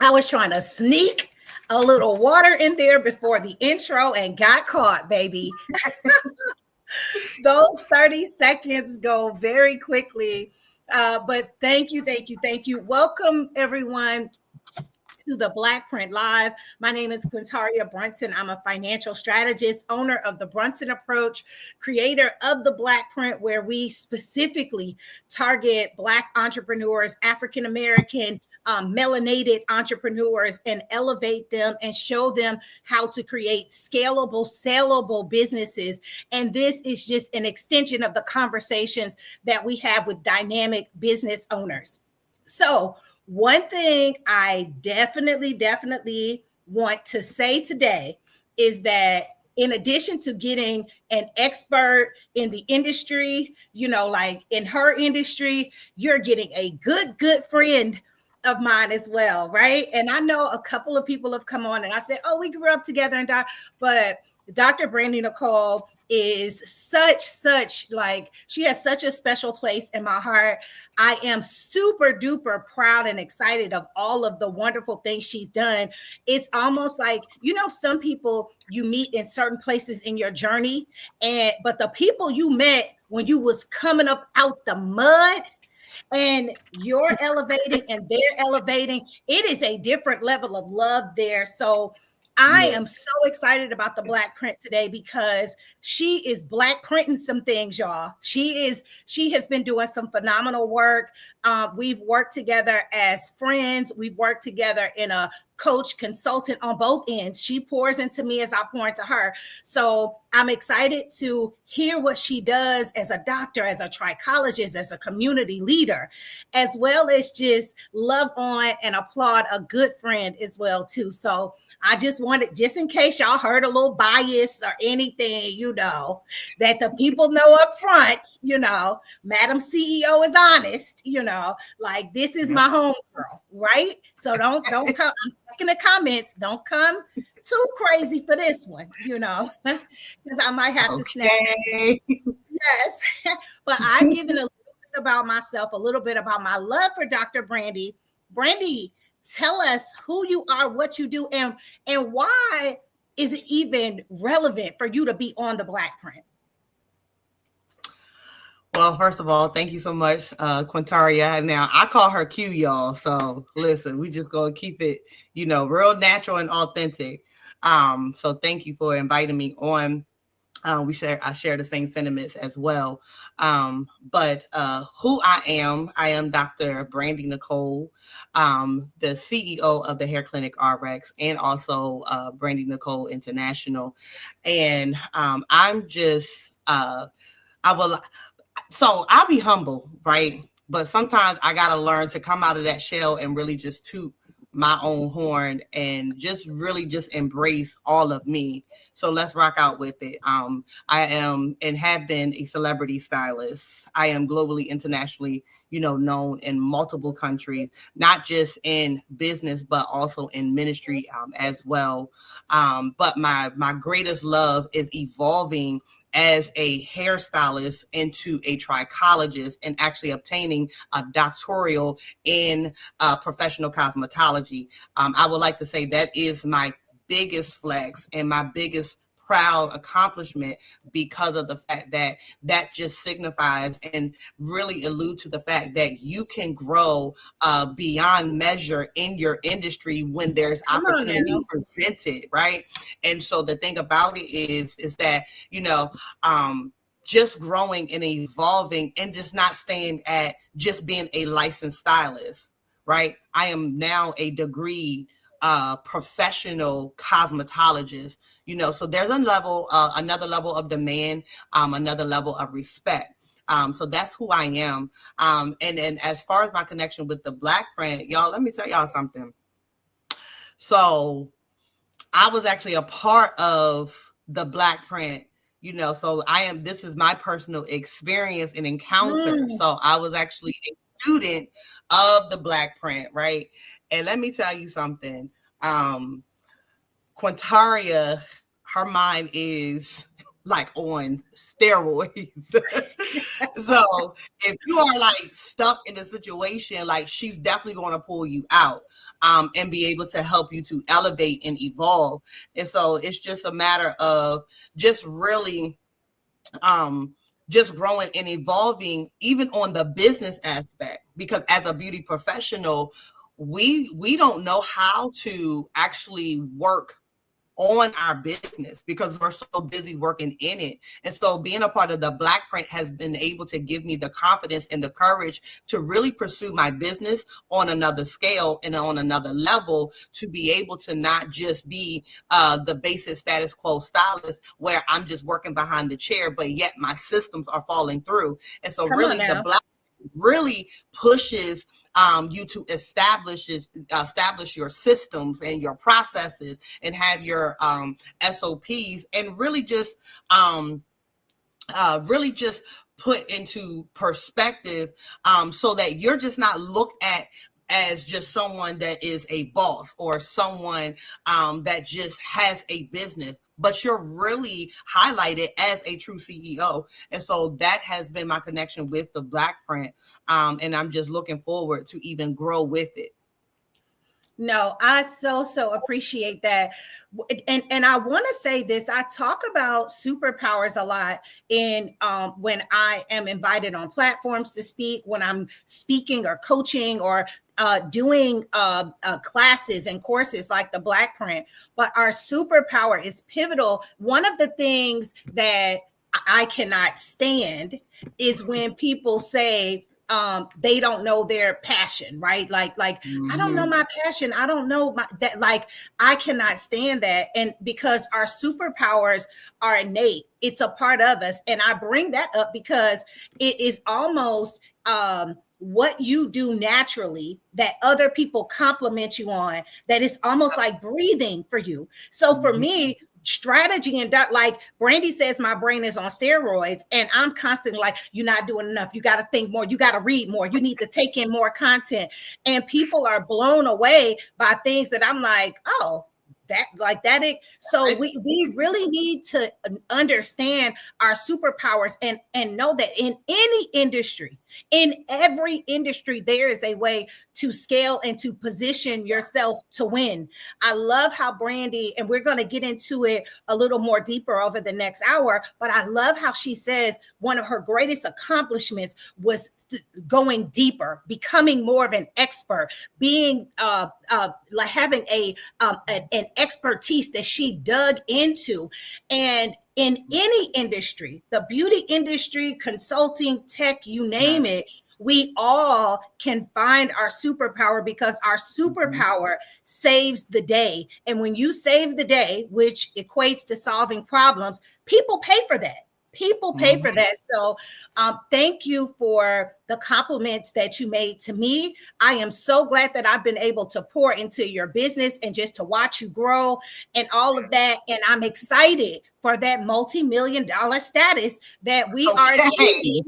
I was trying to sneak a little water in there before the intro and got caught, baby. Those 30 seconds go very quickly. But thank you, thank you, thank you. Welcome, everyone, to the BlackPrint Live. My name is Quintaria Brunson. I'm a financial strategist, owner of the Brunson Approach, creator of the BlackPrint, where we specifically target Black entrepreneurs, African American, melanated entrepreneurs, and elevate them and show them how to create scalable, saleable businesses. And this is just an extension of the conversations that we have with dynamic business owners. So, one thing I definitely want to say today is that in addition to getting an expert in the industry, like in her industry, you're getting a good friend of mine as well, right? And I know a couple of people have come on and I said, oh, we grew up together, but Dr. Brandi Nichole is such like she has such a special place in my heart. I am super duper proud and excited of all of the wonderful things she's done. It's almost like, some people you meet in certain places in your journey, but the people you met when you was coming up out the mud and you're elevating and they're elevating, it is a different level of love there. So I am so excited about the BlackPrint today because she is BlackPrinting some things, y'all. She has been doing some phenomenal work. We've worked together as friends. We've worked together in a coach consultant on both ends. She pours into me as I pour into her. So I'm excited to hear what she does as a doctor, as a trichologist, as a community leader, as well as just love on and applaud a good friend as well too. So I just wanted, just in case y'all heard a little bias or anything, that the people know up front, Madam CEO is honest, like this is my home girl, right? So don't come, I'm checking the comments, don't come too crazy for this one, because I might have to snap. Yes. But I've given a little bit about myself, a little bit about my love for Dr. Brandi. Brandi, tell us who you are, what you do, and why is it even relevant for you to be on the BlackPrint? Well, first of all, thank you so much, Quintaria. Now, I call her Q, y'all. So listen, we just going to keep it, real natural and authentic. So thank you for inviting me on. I share the same sentiments as well. But who I am Dr. Brandi Nichole, the CEO of the Hair Clinic RX and also Brandi Nichole International. And I'm just, so I'll be humble, right? But sometimes I got to learn to come out of that shell and really just toot my own horn and just really just embrace all of me. So let's rock out with it. I am and have been a celebrity stylist. I am globally, internationally, known in multiple countries, not just in business, but also in ministry as well. But my greatest love is evolving as a hairstylist into a trichologist and actually obtaining a doctoral in professional cosmetology. I would like to say that is my biggest flex and my biggest proud accomplishment because of the fact that just signifies and really allude to the fact that you can grow beyond measure in your industry when there's opportunity presented, right? And so the thing about it is that, just growing and evolving and just not staying at just being a licensed stylist, right? I am now a degree professional cosmetologist, so there's another level of demand, another level of respect. So that's who I am. And then as far as my connection with the BlackPrint, y'all, let me tell y'all something. So I was actually a part of the BlackPrint, so this is my personal experience and encounter. So I was actually a student of the BlackPrint, right? And let me tell you something. Quintaria, her mind is like on steroids. So if you are like stuck in a situation, like she's definitely going to pull you out and be able to help you to elevate and evolve. And so it's just a matter of just really just growing and evolving even on the business aspect, because as a beauty professional, we don't know how to actually work on our business because we're so busy working in it. And so being a part of the BlackPrint has been able to give me the confidence and the courage to really pursue my business on another scale and on another level, to be able to not just be the basic status quo stylist where I'm just working behind the chair, but yet my systems are falling through. And so Come on really the now. Black really pushes you to establish your systems and your processes and have your SOPs, and really just put into perspective, so that you're just not looked at as just someone that is a boss or someone that just has a business, but you're really highlighted as a true CEO. And so that has been my connection with the BlackPrint, and I'm just looking forward to even grow with it. No, I so appreciate that. And I want to say this. I talk about superpowers a lot in when I am invited on platforms to speak, when I'm speaking or coaching or doing classes and courses like the BlackPrint. But our superpower is pivotal. One of the things that I cannot stand is when people say they don't know their passion, right? Like I don't know my passion. I don't know that. Like I cannot stand that. And because our superpowers are innate, it's a part of us. And I bring that up because it is almost what you do naturally that other people compliment you on, that is almost like breathing for you. So for me, strategy and like Brandi says, my brain is on steroids, and I'm constantly like, you're not doing enough. You got to think more. You got to read more. You need to take in more content. And people are blown away by things that I'm like, oh, that like that. So we really need to understand our superpowers and know that in any industry, in every industry, there is a way to scale and to position yourself to win. I love how Brandi, and we're going to get into it a little more deeper over the next hour, but I love how she says one of her greatest accomplishments was going deeper, becoming more of an expert, being like having an expertise that she dug into. And in any industry, the beauty industry, consulting, tech, you name it, we all can find our superpower, because our superpower saves the day. And when you save the day, which equates to solving problems, people pay for that. People pay for that. So thank you for the compliments that you made to me. I am so glad that I've been able to pour into your business and just to watch you grow and all of that. And I'm excited for that multi-million-dollar status that we are achieving,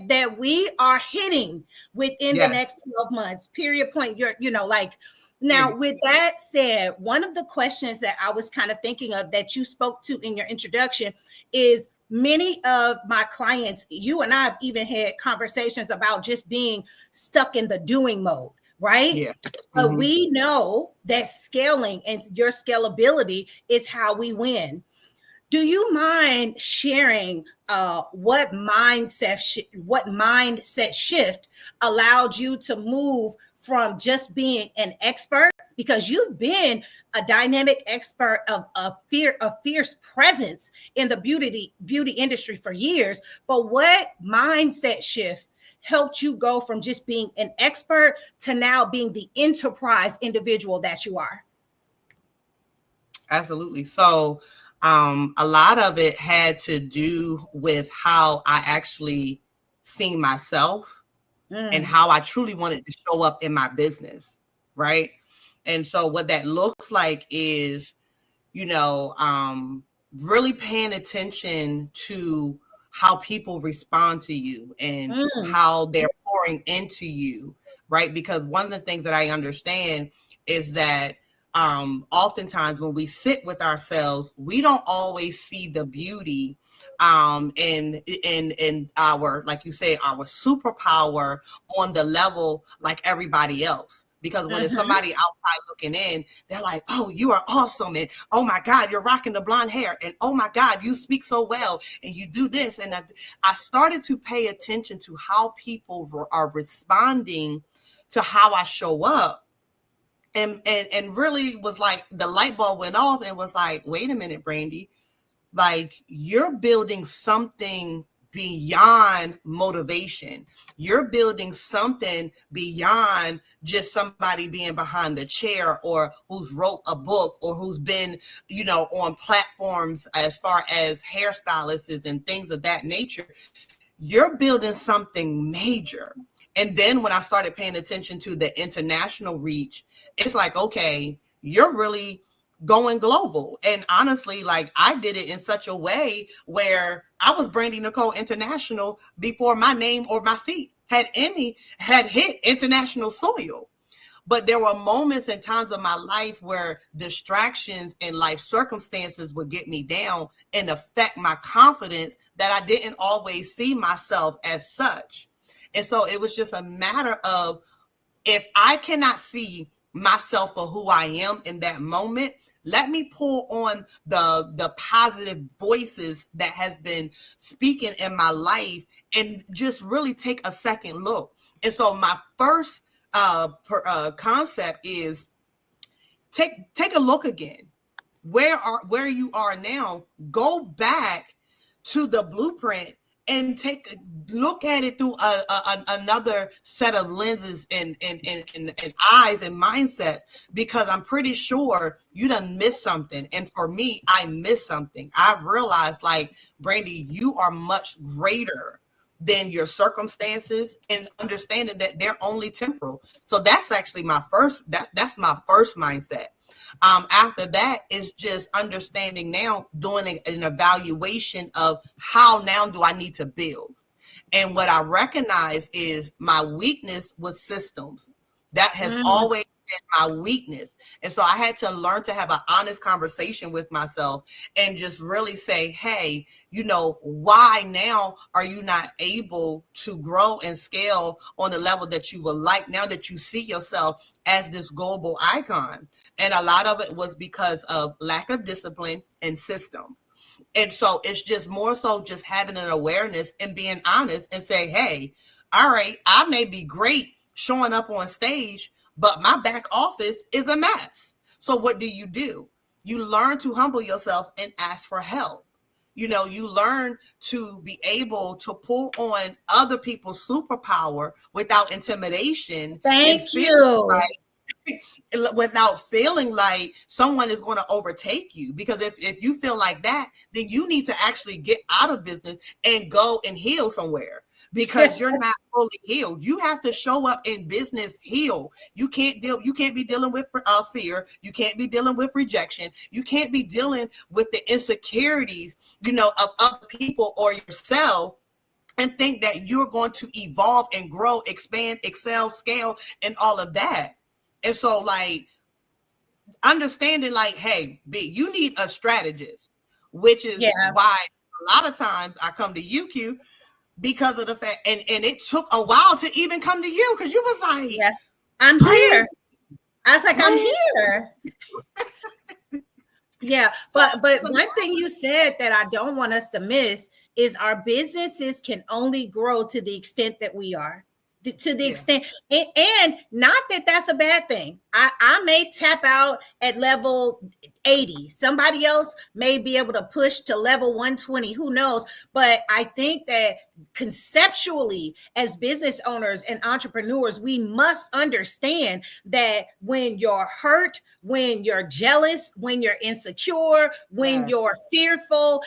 that we are hitting within the next 12 months. Period. Point. Like, now, with that said, one of the questions that I was kind of thinking of that you spoke to in your introduction is, many of my clients, you and I have even had conversations about just being stuck in the doing mode, right? Yeah. But we know that scaling and your scalability is how we win. Do you mind sharing what mindset shift allowed you to move from just being an expert, because you've been a dynamic expert of a fierce presence in the beauty industry for years, but what mindset shift helped you go from just being an expert to now being the enterprise individual that you are? Absolutely. So a lot of it had to do with how I actually seen myself and how I truly wanted to show up in my business, right? And so what that looks like is, really paying attention to how people respond to you and how they're pouring into you, right? Because one of the things that I understand is that oftentimes when we sit with ourselves, we don't always see the beauty in our, like you said, our superpower on the level like everybody else. Because when it's Mm-hmm. somebody outside looking in, they're like, oh, you are awesome. And oh my God, you're rocking the blonde hair. And oh my God, you speak so well. And you do this. And I started to pay attention to how people are responding to how I show up. And really was like the light bulb went off and was like, wait a minute, Brandi, like you're building something beyond motivation. You're building something beyond just somebody being behind the chair or who's wrote a book or who's been, on platforms as far as hairstylists and things of that nature. You're building something major. And then when I started paying attention to the international reach, it's like, okay, you're really going global. And honestly, like I did it in such a way where I was Brandi Nichole International before my name or my feet had hit international soil. But there were moments and times of my life where distractions and life circumstances would get me down and affect my confidence that I didn't always see myself as such. And so it was just a matter of, if I cannot see myself for who I am in that moment, let me pull on the positive voices that has been speaking in my life and just really take a second look. And so my first concept is take a look again. Where you are now, go back to the blueprint and take a look at it through another set of lenses and eyes and mindset, because I'm pretty sure you done missed something. And for me, I missed something. I realized, like, Brandi, you are much greater than your circumstances, and understanding that they're only temporal. So that's actually that's my first mindset. After that is just understanding now, doing an evaluation of how now do I need to build. And what I recognize is my weakness was systems. That has Mm. always been my weakness. And so I had to learn to have an honest conversation with myself and just really say, hey, why now are you not able to grow and scale on the level that you would like, now that you see yourself as this global icon? And a lot of it was because of lack of discipline and system. And so it's just more so just having an awareness and being honest and say, hey, all right, I may be great showing up on stage, but my back office is a mess. So what do? You learn to humble yourself and ask for help. You learn to be able to pull on other people's superpower without intimidation and Thank feel you. like without feeling like someone is going to overtake you. Because if you feel like that, then you need to actually get out of business and go and heal somewhere, because you're not fully healed. You have to show up in business healed. You can't be dealing with fear. You can't be dealing with rejection. You can't be dealing with the insecurities, of other people or yourself, and think that you're going to evolve and grow, expand, excel, scale, and all of that. And so, like, understanding, like, hey, B, you need a strategist, which is Yeah. why a lot of times I come to UQ, because of the fact, and it took a while to even come to you, because you was like, Yeah. I'm Brand, here. I was like, I'm Brand. here. Yeah, So but one thing you said that I don't want us to miss is our businesses can only grow to the extent that we are. To the yeah, extent, and not that that's a bad thing. I may tap out at level 80. Somebody else may be able to push to level 120. Who knows? But I think that conceptually, as business owners and entrepreneurs, we must understand that when you're hurt, when you're jealous, when you're insecure, when yes, you're fearful,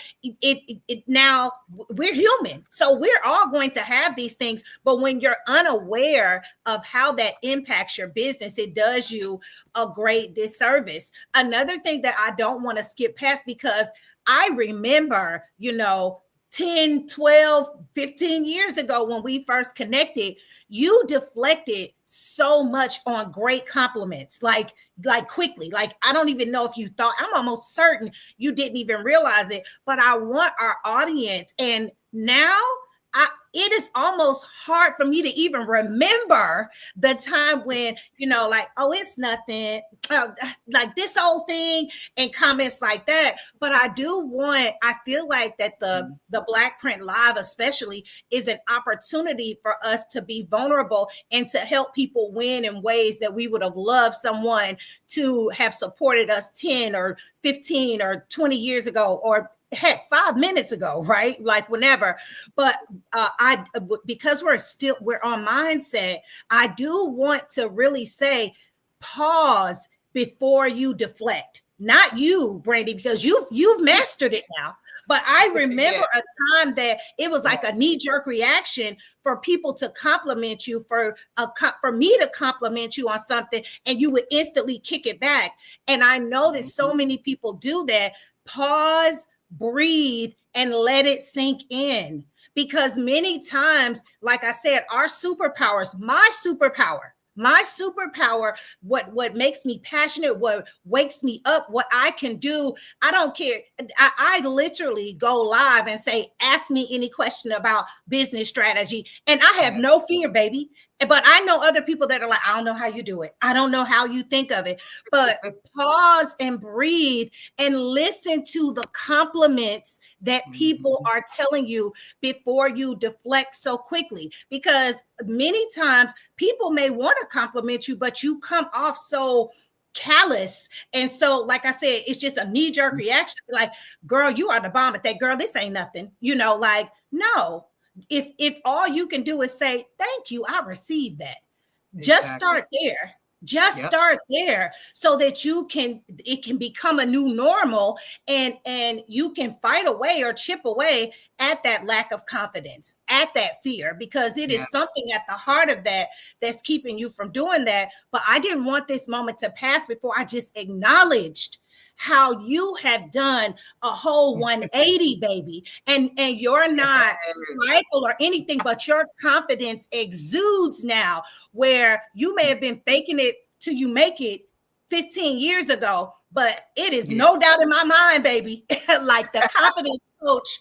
now we're human. So we're all going to have these things. But when you're unaware of how that impacts your business, it does you a great disservice. Another thing that I don't want to skip past, because I remember, 10, 12, 15 years ago when we first connected, you deflected so much on great compliments, like quickly. Like, I don't even know if you thought, I'm almost certain you didn't even realize it, but I want our audience. And now it is almost hard for me to even remember the time when, like, oh, it's nothing, like this whole thing, and comments like that. But I feel like that the BlackPrint Live especially is an opportunity for us to be vulnerable and to help people win in ways that we would have loved someone to have supported us 10 or 15 or 20 years ago, or heck, 5 minutes ago, right? Like whenever. But because we're on mindset, I do want to really say, pause before you deflect. Not you, Brandi, because you've mastered it now. But I remember a time that it was like a knee-jerk reaction for people to compliment you, for me to compliment you on something, and you would instantly kick it back. And I know that so many people do that. Pause, breathe, and let it sink in. Because many times, like I said, our superpowers, my superpower, what makes me passionate, what wakes me up, what I can do, I don't care. I literally go live and say, ask me any question about business strategy, and I have no fear, baby. But I know other people that are like, I don't know how you do it, I don't know how you think of it. But pause and breathe and listen to the compliments that people are telling you before you deflect so quickly. Because many times people may want to compliment you, but you come off so callous. And so, like I said, it's just a knee-jerk reaction. Like, girl, you are the bomb at that. Girl, this ain't nothing. Like, no. If all you can do is say, thank you, I received that. Exactly. Just start there so that it can become a new normal, and you can fight away or chip away at that lack of confidence, at that fear, because it is something at the heart of that's keeping you from doing that. But I didn't want this moment to pass before I just acknowledged how you have done a whole 180, baby. And you're not prideful or anything, but your confidence exudes now, where you may have been faking it till you make it 15 years ago, but it is no doubt in my mind, baby, like the confidence coach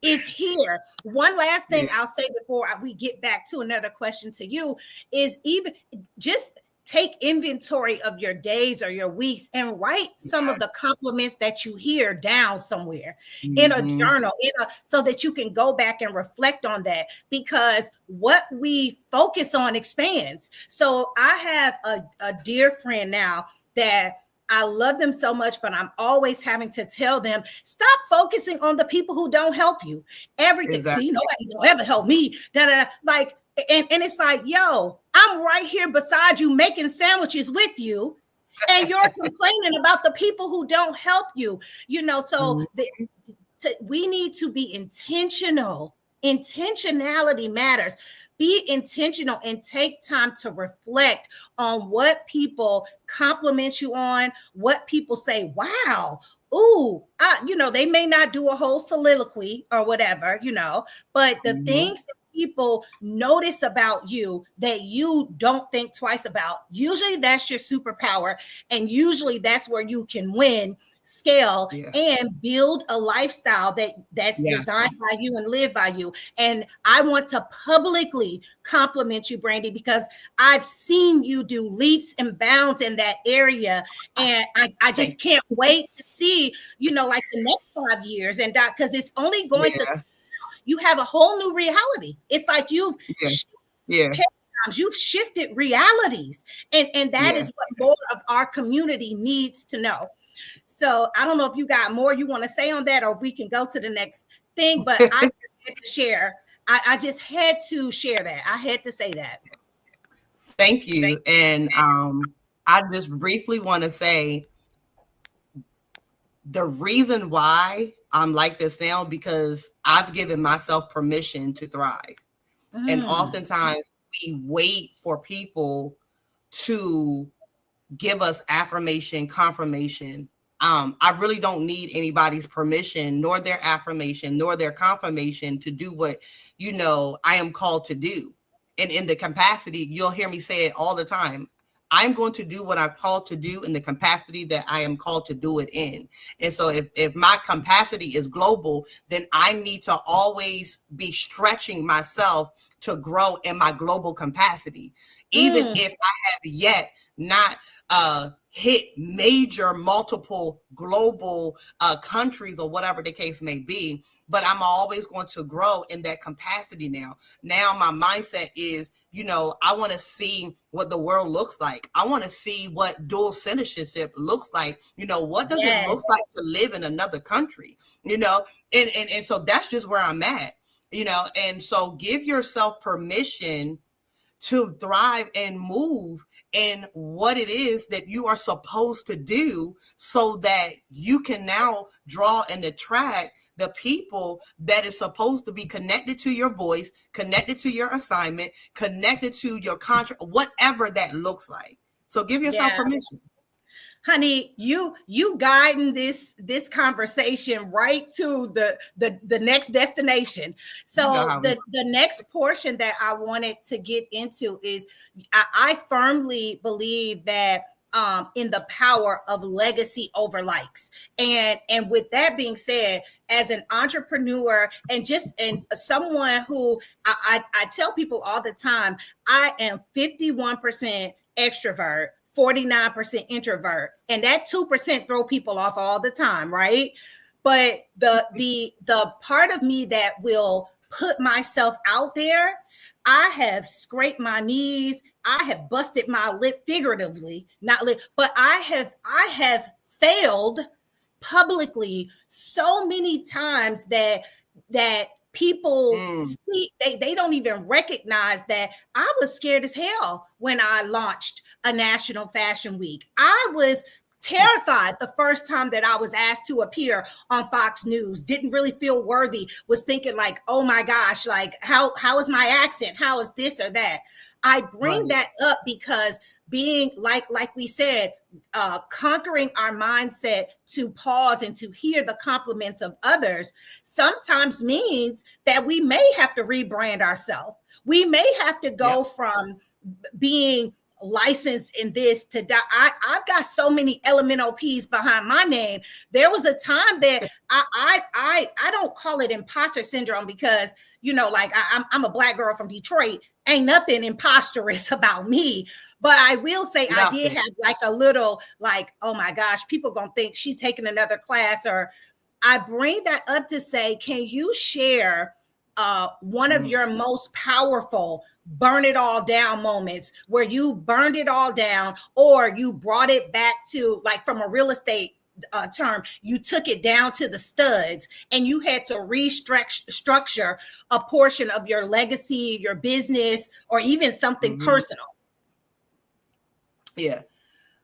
is here. One last thing I'll say before we get back to another question to you is, even just take inventory of your days or your weeks and write some of the compliments that you hear down somewhere in a journal, so that you can go back and reflect on that, because what we focus on expands. So I have a dear friend now that I love them so much, but I'm always having to tell them, stop focusing on the people who don't help you. Everything. Exactly. See, nobody will ever help me. Like, and it's like, yo, I'm right here beside you making sandwiches with you, and you're complaining about the people who don't help you. So we need to be intentional. Intentionality matters. Be intentional and take time to reflect on what people compliment you on, what people say, wow, ooh, they may not do a whole soliloquy or whatever, but the things that people notice about you that you don't think twice about, usually that's your superpower. And usually that's where you can win, scale, and build a lifestyle that's designed by you and live by you. And I want to publicly compliment you, Brandi, because I've seen you do leaps and bounds in that area. And I just can't wait to see, like the next 5 years, and because it's only going to, you have a whole new reality. It's like you've shifted realities. And that is what more of our community needs to know. So I don't know if you got more you want to say on that, or we can go to the next thing, but I had to share. I just had to share that. I had to say that. Thank you. And I just briefly want to say the reason why I'm like this now, because I've given myself permission to thrive. And oftentimes we wait for people to give us affirmation, confirmation, I really don't need anybody's permission, nor their affirmation, nor their confirmation to do what, I am called to do. And in the capacity, you'll hear me say it all the time. I'm going to do what I'm called to do in the capacity that I am called to do it in. And so if my capacity is global, then I need to always be stretching myself to grow in my global capacity, even Mm, if I have yet not hit major multiple global countries or whatever the case may be. But I'm always going to grow in that capacity now. Now my mindset is, I want to see what the world looks like. I want to see what dual citizenship looks like. What does it look yes. like to live in another country? And so that's just where I'm at. And so give yourself permission to thrive and move in what it is that you are supposed to do, so that you can now draw and attract the people that is supposed to be connected to your voice, connected to your assignment, connected to your contract, whatever that looks like. So give yourself Yeah. permission. Honey, you guiding this conversation right to the next destination. You know So how we the next portion that I wanted to get into is I firmly believe that in the power of legacy over likes. And with that being said, as an entrepreneur and someone who I tell people all the time, I am 51% extrovert, 49% introvert, and that 2% throw people off all the time, right? But the part of me that will put myself out there, I have scraped my knees, I have busted my lip figuratively, not lip, but I have failed publicly so many times that people see, they don't even recognize that I was scared as hell when I launched a national fashion week. I was terrified the first time that I was asked to appear on Fox News. Didn't really feel worthy. Was thinking like, oh my gosh, like how is my accent? How is this or that? I bring right. that up because being like we said, conquering our mindset to pause and to hear the compliments of others sometimes means that we may have to rebrand ourselves. We may have to go Yep. from being licensed in this to die. I've got so many elemental P's behind my name. There was a time that I don't call it imposter syndrome because like I'm a Black girl from Detroit. Ain't nothing imposterous about me. But I will say I did Nothing. have like a little like, oh my gosh, people gonna think she's taking another class. Or I bring that up to say, can you share one of Mm. your most powerful burn it all down moments where you burned it all down, or you brought it back to, like, from a real estate term, you took it down to the studs and you had to restructure a portion of your legacy, your business, or even something Mhm. personal? Yeah.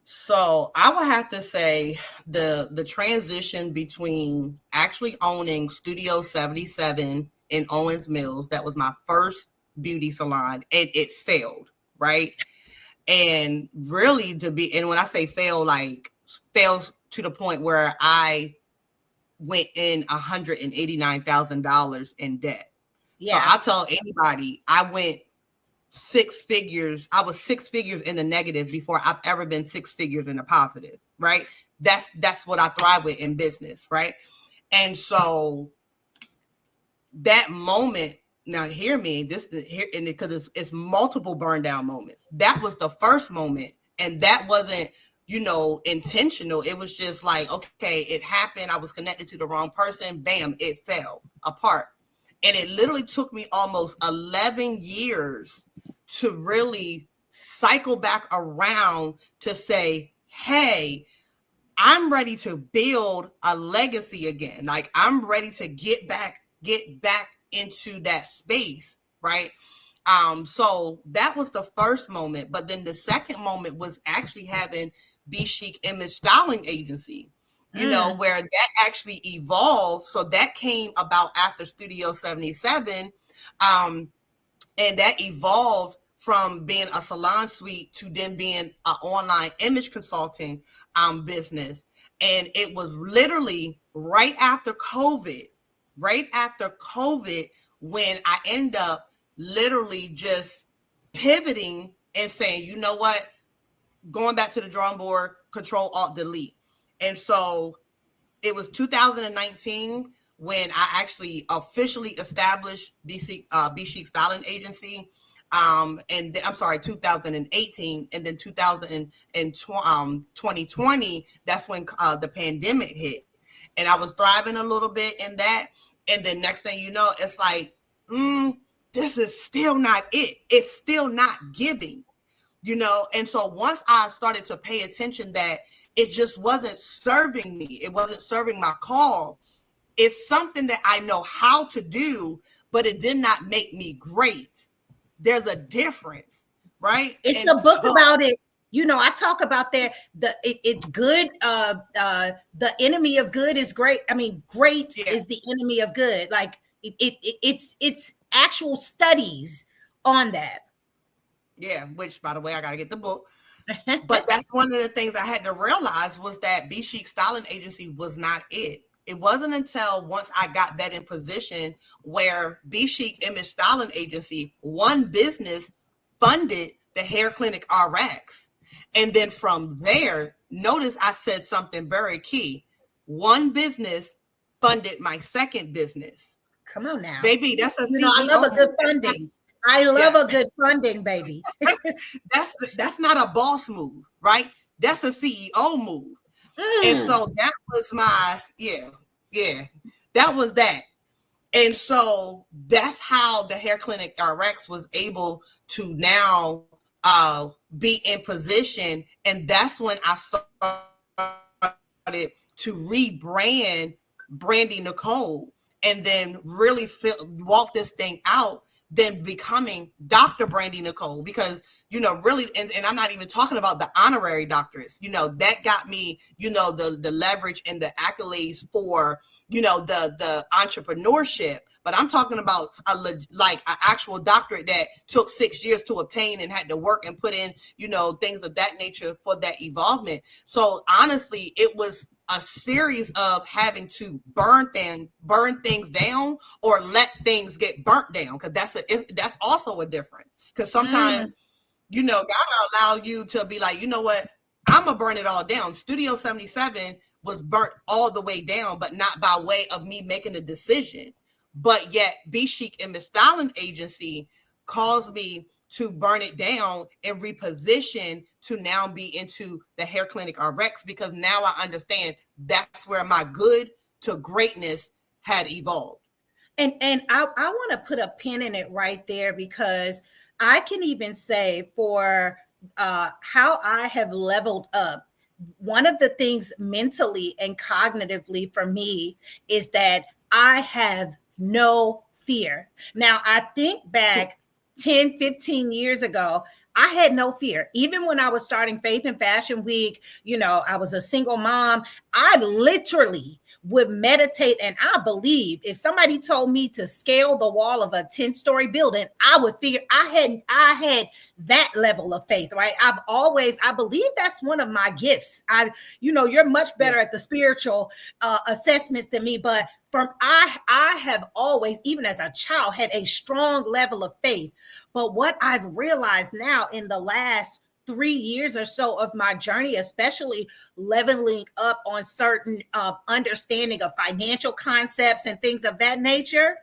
So I would have to say the transition between actually owning Studio 77 in Owens Mills, that was my first beauty salon, and it failed, right? And really and when I say fail, like fails to the point where I went in $189,000 in debt. So Yeah. I tell anybody I went six figures. I was six figures in the negative before I've ever been six figures in the positive, right? That's what I thrive with in business, right? And so that moment, now hear me, this here, and because it's multiple burn down moments. That was the first moment, and that wasn't intentional. It was just like, okay, it happened. I was connected to the wrong person. Bam, it fell apart. And it literally took me almost 11 years to really cycle back around to say, hey, I'm ready to build a legacy again. Like, I'm ready to get back into that space, right? So that was the first moment. But then the second moment was actually having Be Chic Image Styling Agency, Mm, where that actually evolved. So that came about after Studio 77. And that evolved from being a salon suite to then being an online image consulting business. And it was literally right after COVID, when I end up literally just pivoting and saying, you know what, going back to the drawing board, Control Alt Delete. And so it was 2019 when I actually officially established B Chic Styling Agency. And I'm sorry, 2018, and then 2020, that's when the pandemic hit. And I was thriving a little bit in that. And then next thing you know, it's like, this is still not it. It's still not giving, And so once I started to pay attention that it just wasn't serving me, it wasn't serving my call. It's something that I know how to do, but it did not make me great. There's a difference, right? It's a book about it. I talk about that. It's good. The enemy of good is great. I mean, great is the enemy of good. Like it's actual studies on that. Yeah, which, by the way, I got to get the book. But that's one of the things I had to realize, was that B Chic Styling Agency was not it. It wasn't until once I got that in position where B Chic Image Styling Agency, one business, funded the Hair Clinic RX. And then from there, notice I said something very key. One business funded my second business. Come on now. Baby, that's a CEO. I love a good funding. I love a good funding, baby. That's not a boss move, right? That's a CEO move. And so that was that was that. And so that's how the Hair Clinic RX was able to now be in position. And that's when I started to rebrand Brandi Nichole, and then really walk this thing out, then becoming Dr. Brandi Nichole, because, really, and I'm not even talking about the honorary doctorates, that got me, the leverage and the accolades for, the entrepreneurship. But I'm talking about an actual doctorate that took 6 years to obtain and had to work and put in, things of that nature for that evolvement. So honestly, it was a series of having to burn things down, or let things get burnt down, because that's also a difference. Because sometimes God will allow you to be like, you know what, I'm gonna burn it all down. Studio 77 was burnt all the way down, but not by way of me making a decision. But yet B Chic Image Styling Agency caused me to burn it down and reposition to now be into the Hair Clinic RX, because now I understand that's where my good to greatness had evolved. And I want to put a pin in it right there, because I can even say for how I have leveled up, one of the things mentally and cognitively for me is that I have no fear. Now, I think back 10, 15 years ago, I had no fear. Even when I was starting Faith and Fashion Week, I was a single mom. I literally would meditate, and I believe if somebody told me to scale the wall of a 10-story building, I would figure I had that level of faith, right? I believe that's one of my gifts. You're much better at the spiritual assessments than me, but I have always, even as a child, had a strong level of faith. But what I've realized now in the last 3 years or so of my journey, especially leveling up on certain understanding of financial concepts and things of that nature,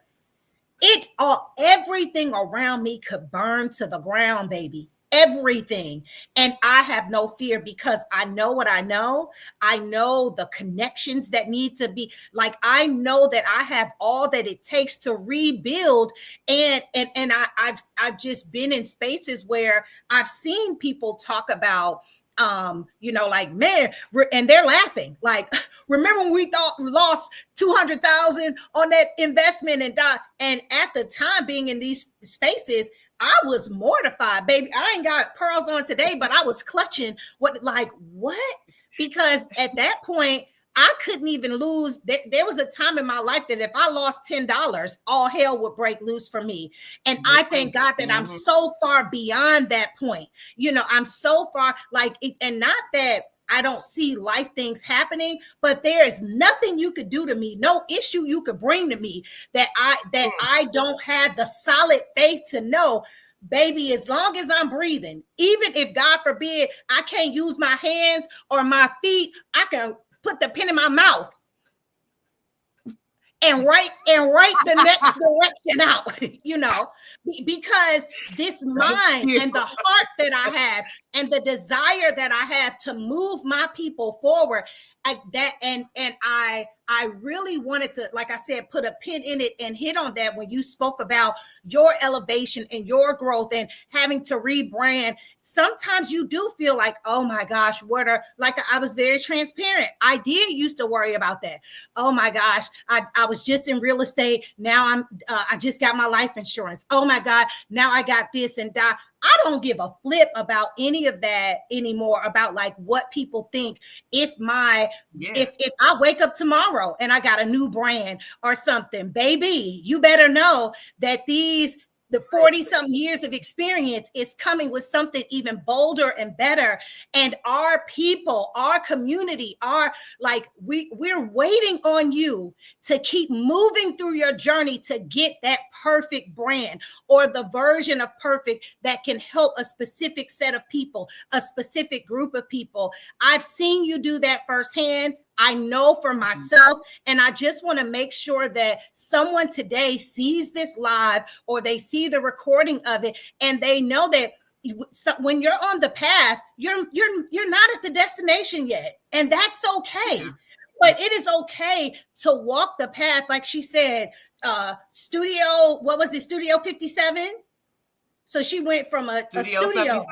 everything around me could burn to the ground, baby. Everything. And I have no fear, because I know what I know. I know the connections that need to be, like, I know that I have all that it takes to rebuild. And I've just been in spaces where I've seen people talk about like, man, and they're laughing. Like, remember when we lost 200,000 on that investment and at the time being in these spaces, I was mortified, baby. I ain't got pearls on today, but I was clutching what? Because at that point, I couldn't even lose. There was a time in my life that if I lost $10, all hell would break loose for me. And I thank God that I'm so far beyond that point. I'm so far, and not that I don't see life things happening, but there is nothing you could do to me, no issue you could bring to me that I don't have the solid faith to know, baby, as long as I'm breathing, even if God forbid I can't use my hands or my feet, I can put the pen in my mouth and write the next direction out, because this mind and the heart that I have and the desire that I have to move my people forward, I really wanted to, like I said, put a pin in it and hit on that when you spoke about your elevation and your growth and having to rebrand. Sometimes you do feel like, oh my gosh, like I was very transparent. I did used to worry about that. Oh my gosh, I was just in real estate. Now I just got my life insurance. Oh my God, now I got this and that. I don't give a flip about any of that anymore, about like what people think. If I wake up tomorrow and I got a new brand or something, baby, you better know that the 40 something years of experience is coming with something even bolder and better. And our people, our community, we're waiting on you to keep moving through your journey to get that perfect brand or the version of perfect that can help a specific set of people, a specific group of people. I've seen you do that firsthand. I know for myself, and I just want to make sure that someone today sees this live or they see the recording of it and they know that when you're on the path, you're not at the destination yet, and that's okay. Yeah. But it is okay to walk the path, like she said. Studio 57? So she went from a studio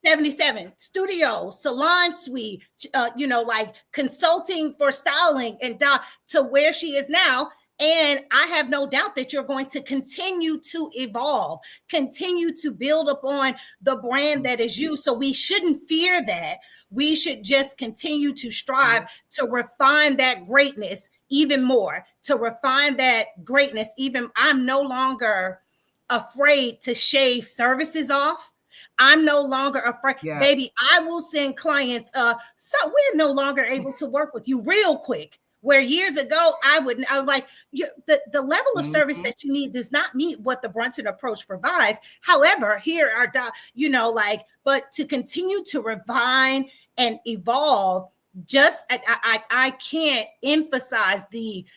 77 studio, salon suite, like consulting for styling and to where she is now. And I have no doubt that you're going to continue to evolve, continue to build upon the brand that is you. So we shouldn't fear that. We should just continue to strive to refine that greatness even more, to refine that greatness. Even I'm no longer afraid to shave services off. I'm no longer afraid. Yes. Baby, I will send clients. So we're no longer able to work with you real quick. Where years ago, I was like, the level of service that you need does not meet what the Brunson approach provides. However, here are, but to continue to refine and evolve, I can't emphasize the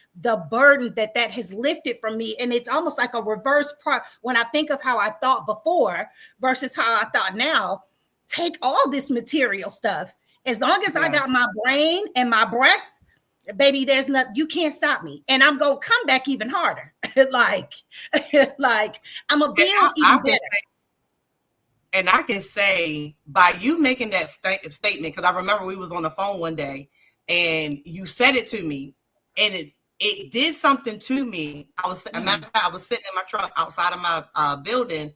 burden that has lifted from me. And it's almost like a reverse part when I think of how I thought before versus how I thought now. Take all this material stuff. As long as I got my brain and my breath, baby, there's nothing, you can't stop me. And I'm going to come back even harder. like I'm a build even better. And I can say by you making that statement, because I remember we was on the phone one day and you said it to me and it did something to me. I was sitting in my truck outside of my building,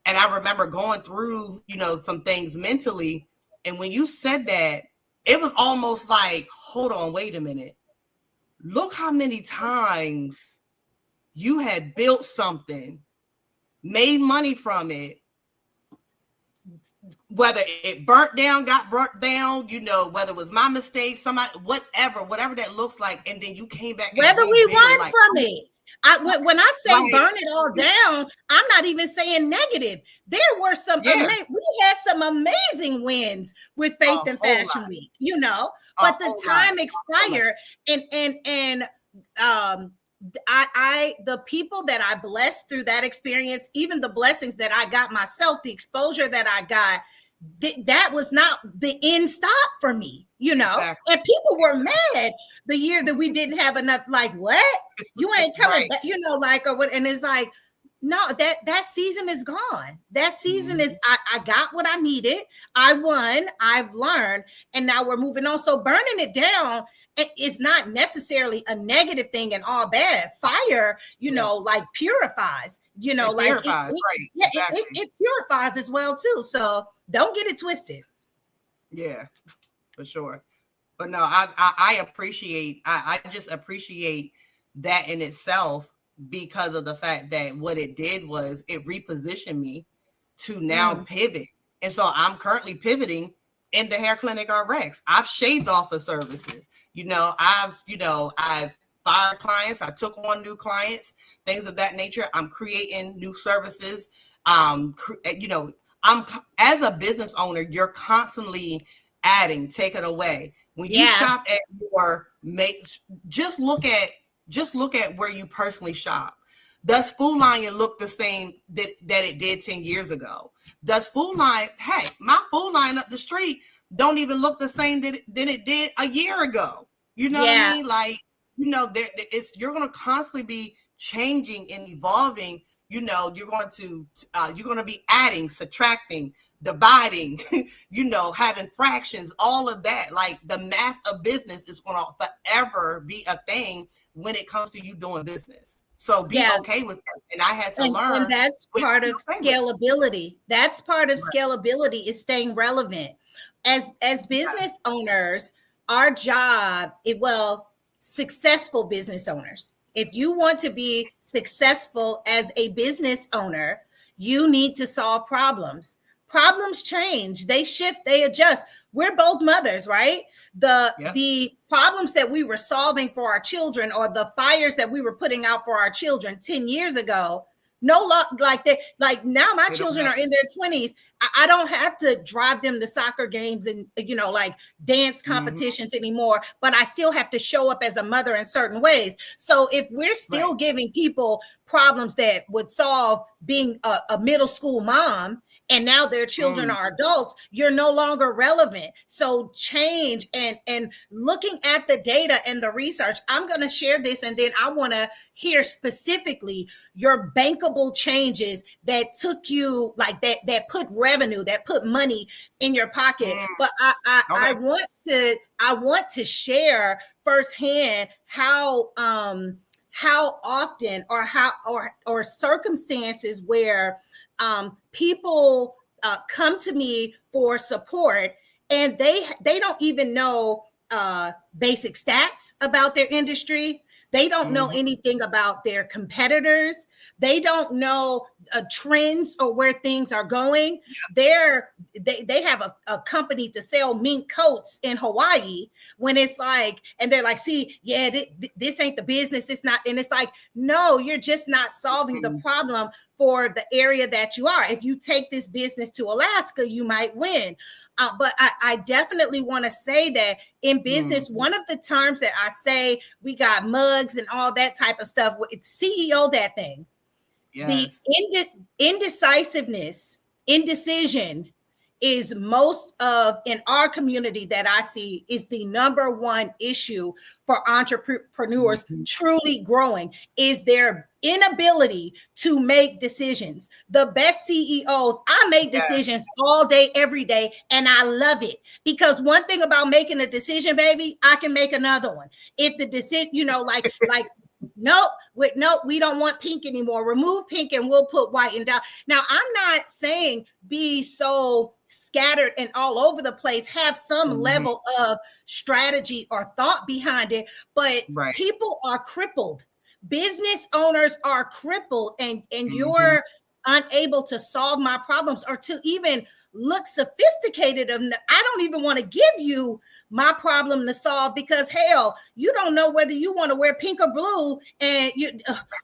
and I remember going through, some things mentally. And when you said that, it was almost like, hold on, wait a minute. Look how many times you had built something, made money from it, whether it got burnt down, whether it was my mistake, somebody, whatever that looks like. And then you came back. Whether we won from it. When I say burn it all down, I'm not even saying negative. There were we had some amazing wins with Faith and Fashion Week, but the time expired. And the people that I blessed through that experience, even the blessings that I got myself, the exposure that I got, that was not the end stop for me, Exactly. And people were mad the year that we didn't have enough. Like, what? You ain't coming back, or what? And it's like, no, that season is gone. That season is, I got what I needed. I won. I've learned, and now we're moving on. So burning it down is not necessarily a negative thing and all bad. Fire, purifies. It purifies as well too. So don't get it twisted. Yeah, for sure. But no, I appreciate. I just appreciate that in itself, because of the fact that what it did was it repositioned me to now pivot. And so I'm currently pivoting in the hair clinic RX. I've shaved off of services. I've fired clients. I took on new clients, things of that nature. I'm creating new services. I'm as a business owner, you're constantly adding, taking away. When you Yeah. shop at your make, just look at where you personally shop. Does Food Lion look the same that it did 10 years ago? Does Food Lion, hey, my Food Lion up the street don't even look the same than it did a year ago. You know what I Yeah. mean? Like, you're going to constantly be changing and evolving. You're going to be adding, subtracting, dividing, having fractions, all of that. Like the math of business is going to forever be a thing when it comes to you doing business. So be Yeah. okay with that. And I had to And learn that's what part be of okay with. scalability. That's part of Right. scalability is staying relevant. As Yes. business owners, our job, successful business owners. If you want to be successful as a business owner, you need to solve problems. Problems change, they shift, they adjust. We're both mothers, right? the Yep. the problems that we were solving for our children, or the fires that we were putting out for our children 10 years ago, no like that. Like now my They don't children are matter. in their 20s. I don't have to drive them to soccer games and like dance Mm-hmm. competitions anymore, but I still have to show up as a mother in certain ways. So if we're Right. still giving people problems that would solve being a middle school mom, and now their children Mm. are adults, you're no longer relevant. So change and looking at the data and the research. I'm going to share this, and then I want to hear specifically your bankable changes that took you, like that put revenue, that put money in your pocket. Mm. But I Okay. I want to share firsthand how often, or how or circumstances where people come to me for support, and they don't even know basic stats about their industry. They don't know Mm-hmm. anything about their competitors. They don't know trends or where things are going. They have a company to sell mink coats in Hawaii, when it's like, and they're like, see, yeah, this ain't the business. It's not. And it's like, no, you're just not solving the Mm. problem for the area that you are. If you take this business to Alaska, you might win. But I definitely want to say that in Mm. business, one of the terms that I say, we got mugs and all that type of stuff, it's CEO that thing. The Yes. indecisiveness, indecision is most of, in our community that I see, is the number one issue for entrepreneurs Mm-hmm. truly growing, is their inability to make decisions. The best CEOs, I make Yes. decisions all day, every day, and I love it, because one thing about making a decision, baby, I can make another one. If the decision, like nope, we don't want pink anymore. Remove pink and we'll put white and down. Now, I'm not saying be so scattered and all over the place. Have some Mm-hmm. level of strategy or thought behind it, but Right. people are crippled. Business owners are crippled, and Mm-hmm. you're unable to solve my problems, or to even look sophisticated. I don't even want to give you my problem to solve, because hell, you don't know whether you want to wear pink or blue, and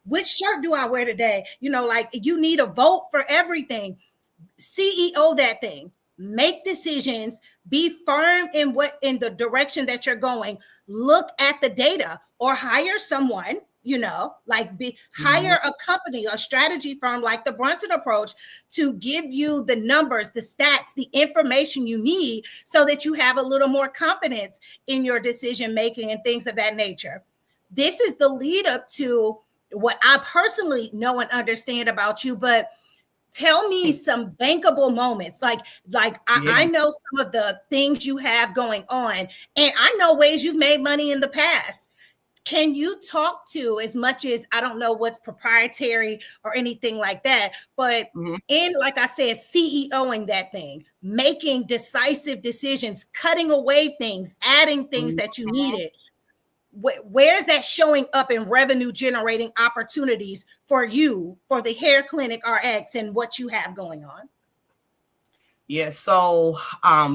which shirt do I wear today? Like, you need a vote for everything. CEO that thing. Make decisions, be firm in the direction that you're going. Look at the data, or hire someone, like Mm-hmm. hire a company, a strategy firm like the Brunson approach, to give you the numbers, the stats, the information you need, so that you have a little more confidence in your decision making and things of that nature. This is the lead up to what I personally know and understand about you. But tell me some bankable moments, like Yeah. I know some of the things you have going on, and I know ways you've made money in the past. Can you talk to, as much as I don't know what's proprietary or anything like that, but Mm-hmm. in, like I said, CEOing that thing, making decisive decisions, cutting away things, adding things that you Mm-hmm. needed, where's that showing up in revenue generating opportunities for you, for the hair clinic RX, and what you have going on? Yeah. So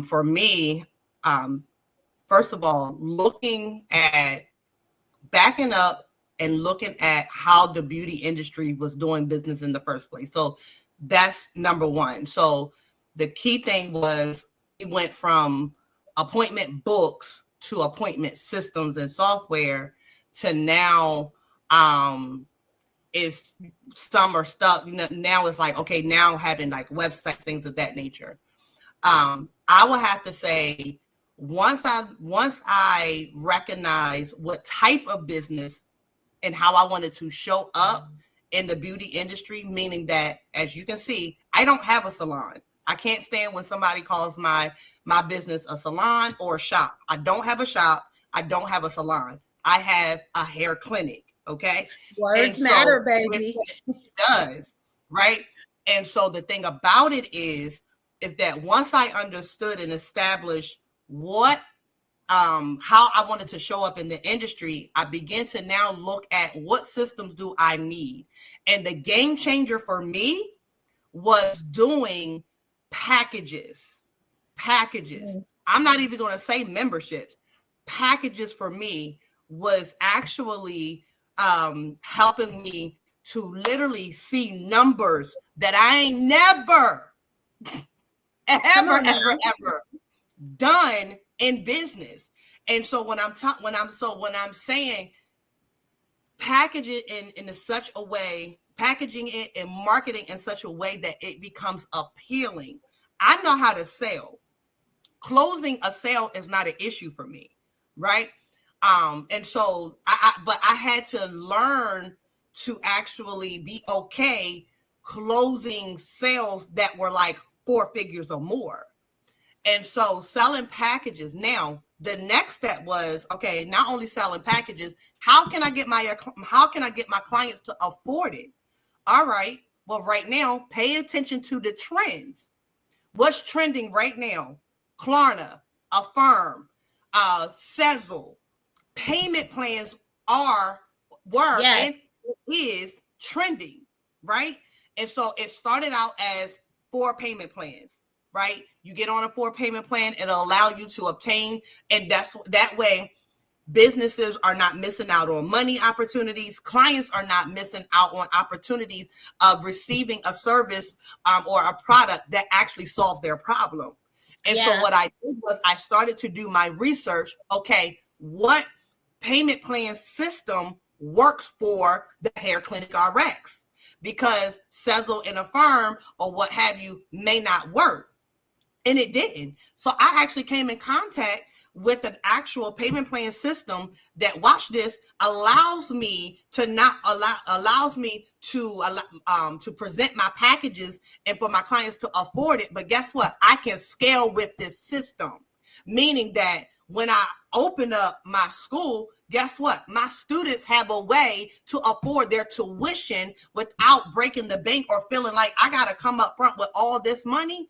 for me, um, first of all, looking at backing up and looking at how the beauty industry was doing business in the first place. So that's number one. So the key thing was we went from appointment books to appointment systems and software to now is some are stuck. Now it's like, okay, now having like websites, things of that nature. I would have to say once I recognize what type of business and how I wanted to show up in the beauty industry, meaning that, as you can see, I don't have a salon. I can't stand when somebody calls my business a salon or a shop. I don't have a shop. I don't have a salon. I have a hair clinic. Okay. And Words matter, so with baby. does, right? And so the thing about it is that once I understood and established what how I wanted to show up in the industry, I began to now look at what systems do I need. And the game changer for me was doing packages. Packages. Mm. I'm not even going to say memberships. Packages for me was actually helping me to literally see numbers that I ain't never, Come ever, on ever, now. ever done in business. And so when I'm saying package it in such a way, packaging it and marketing in such a way that it becomes appealing. I know how to sell. Closing a sale is not an issue for me, right? And so but I had to learn to actually be okay closing sales that were like 4 figures or more. And so selling packages. Now, the next step was, okay, not only selling packages, how can I get my clients to afford it? All right. Well, right now, pay attention to the trends. What's trending right now? Klarna, Affirm, Sezzle. Payment plans were and Yes. is trending, right? And so it started out as 4 payment plans, right? You get on a 4 payment plan, it'll allow you to obtain, and that way businesses are not missing out on money opportunities. Clients are not missing out on opportunities of receiving a service or a product that actually solves their problem. And so Yeah. what I did was I started to do my research. Okay, what payment plan system works for the hair clinic RX? Because Sezzle and Affirm or what have you may not work. And it didn't. So I actually came in contact with an actual payment plan system that, watch this, allows me to not allows me to present my packages and for my clients to afford it. But guess what? I can scale with this system, meaning that when I open up my school, guess what? My students have a way to afford their tuition without breaking the bank or feeling like I got to come up front with all this money.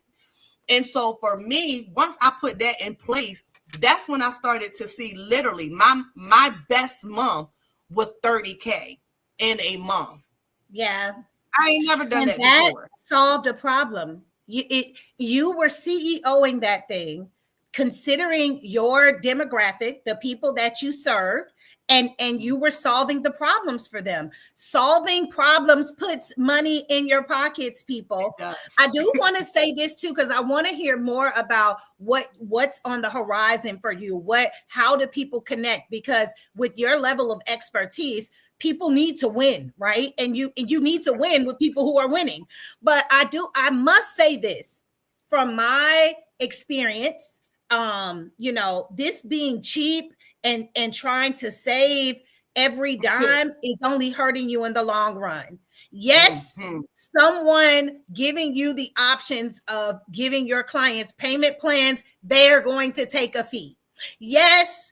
And so for me, once I put that in place, that's when I started to see literally my best month was 30K in a month. Yeah. I ain't never done And that that before. solved a problem. You were CEOing that thing, considering your demographic, the people that you served, and you were solving the problems for them. Solving problems puts money in your pockets, It people. does. I do want to say this too, because I want to hear more about what's on the horizon for you. How do people connect? Because with your level of expertise, people need to win, right? And you need to win with people who are winning. But I must say this from my experience, this being cheap and trying to save every dime is only hurting you in the long run. Yes, Mm-hmm. someone giving you the options of giving your clients payment plans, they're going to take a fee. Yes,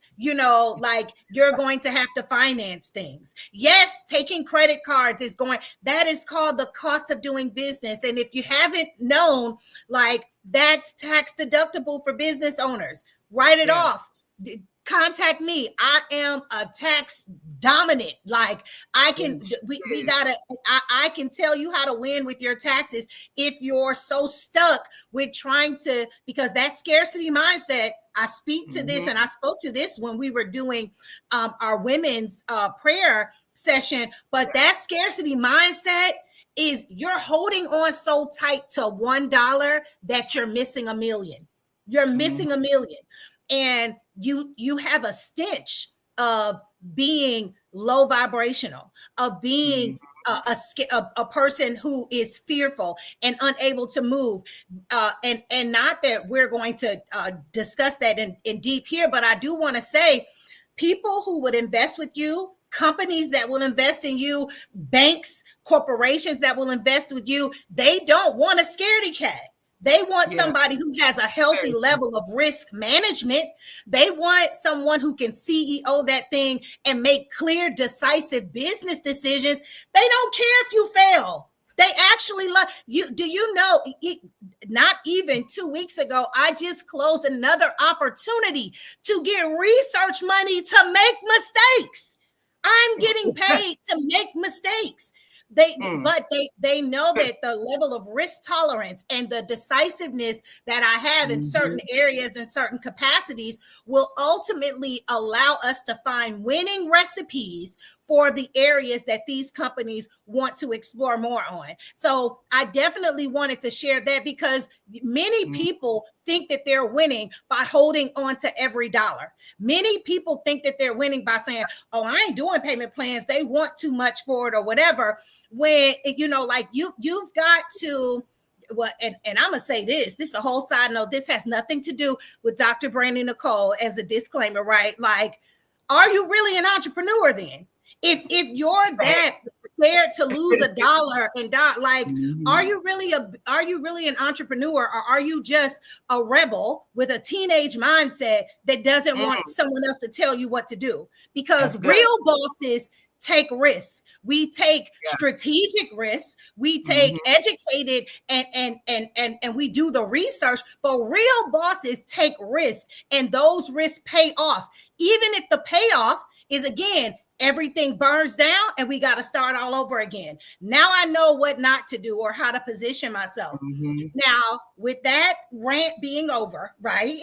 like you're going to have to finance things. Yes, taking credit cards that is called the cost of doing business. And if you haven't known, like that's tax deductible for business owners. Write it Yes. off. contact me. I am a tax dominant. Like I can, Yes, we yes. gotta, I can tell you how to win with your taxes if you're so stuck with trying to, because that scarcity mindset, I speak to this Mm-hmm. and I spoke to this when we were doing our women's prayer session, but that scarcity mindset is you're holding on so tight to $1 that you're missing a million. You're Mm-hmm. missing a million. And you have a stench of being low vibrational, of being a person who is fearful and unable to move, and not that we're going to discuss that in deep here, but I do want to say people who would invest with you, companies that will invest in you, banks, corporations that will invest with you, they don't want a scaredy cat. They want Yeah. somebody who has a healthy Very true. level of risk management. They want someone who can CEO that thing and make clear, decisive business decisions. They don't care if you fail. They actually love you. Do you know? Not even 2 weeks ago, I just closed another opportunity to get research money to make mistakes. I'm getting paid to make mistakes. Mm, But they know that the level of risk tolerance and the decisiveness that I have in mm-hmm. certain areas and certain capacities will ultimately allow us to find winning recipes for the areas that these companies want to explore more on. So I definitely wanted to share that because many Mm, people think that they're winning by holding on to every dollar. Many people think that they're winning by saying, "Oh, I ain't doing payment plans. They want too much for it or whatever." When like you've got to, well, and I'm gonna say this is a whole side note. This has nothing to do with Dr. Brandi Nichole as a disclaimer, right? Like, are you really an entrepreneur then? If you're right. that scared to lose a dollar and like, Mm-hmm. are you really an entrepreneur, or are you just a rebel with a teenage mindset that doesn't want Mm, someone else to tell you what to do? Because that's good. real bosses take risks. We take Yeah. strategic risks. We Mm-hmm. take educated and we do the research. But real bosses take risks, and those risks pay off. Even if the payoff is, again, everything burns down and we got to start all over again. Now I know what not to do or how to position myself. Mm-hmm. Now, with that rant being over, right?